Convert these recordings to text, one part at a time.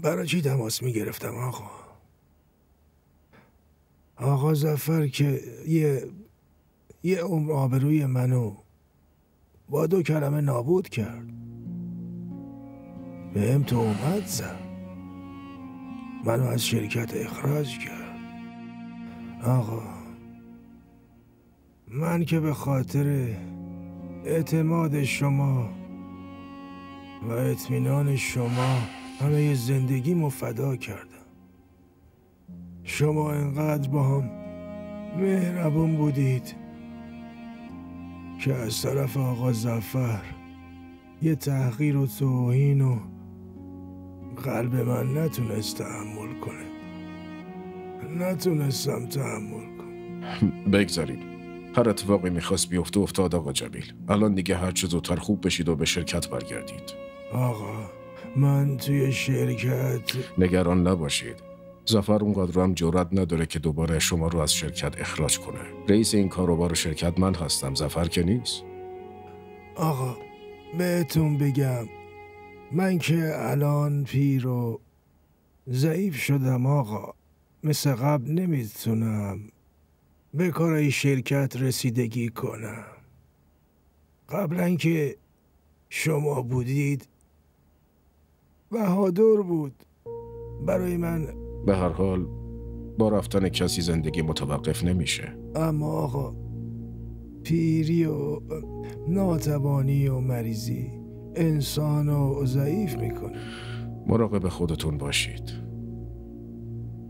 برای چی تماس میگرفتم آقا؟ آقا ظفر که یه عمر آبروی منو با 2 کلمه نابود کرد. بهم تهمت زد، منو از شرکت اخراج کرد. آقا من که به خاطر اعتماد شما و اطمینان شما همه زندگیمو فدا کردم. شما انقدر با هم مهربون بودید که از طرف آقا ظفر یه تحقیر و توهین و قلب من نتونست تحمل کنه. نتونستم تحمل کنم. بگذارید. هر اتفاقی میخواست بیفته افتاد آقا جمیل. الان دیگه هر چه زودتر خوب بشید و به شرکت برگردید. آقا من توی شرکت نگران نباشید. ظفر اونقدر هم جرئت نداره که دوباره شما رو از شرکت اخراج کنه. رئیس این کاروبار شرکت من هستم، ظفر که نیست. آقا بهتون بگم من که الان پیر و ضعیف شدم آقا. مثل قبل نمیتونم به کارای شرکت رسیدگی کنم. قبلا که شما بودید بهادر بود برای من. به هر حال با رفتن کسی زندگی متوقف نمیشه. اما آقا پیری و ناتوانی و مریضی انسان رو ضعیف میکنه. مراقب خودتون باشید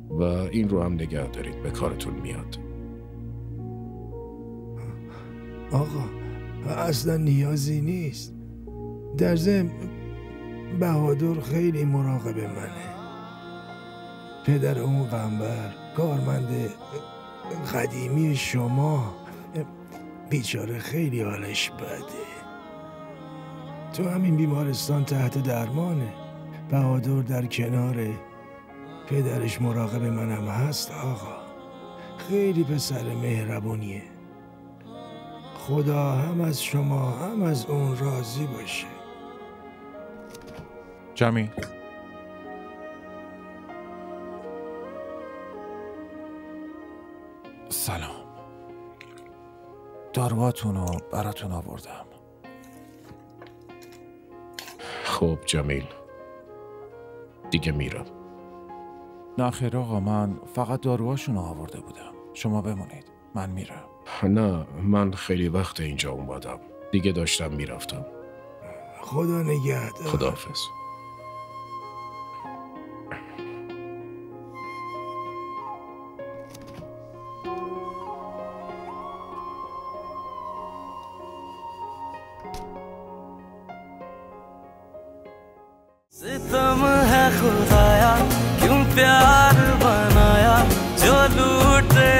و این رو هم نگه دارید، به کارتون میاد. آقا اصلا نیازی نیست. در ضمن بهادر خیلی مراقب منه. پدر اون قنبر کارمند قدیمی شما بیچاره خیلی حالش بده. تو همین بیمارستان تحت درمانه. بهادر در کنار پدرش مراقب منم هست آقا. خیلی پسر مهربونیه. خدا هم از شما هم از اون راضی باشه. جمیل سلام. داروهاتون رو براتون آوردم. خب جمیل دیگه میرم. نه خیر آقا، من فقط داروهاشون رو آورده بودم. شما بمونید، من میرم. نه من خیلی وقت اینجا اومدم، دیگه داشتم میرفتم. خدا نگهدار. خداحافظ. सितम है खुदाया क्यों प्यार बनाया जो लूटे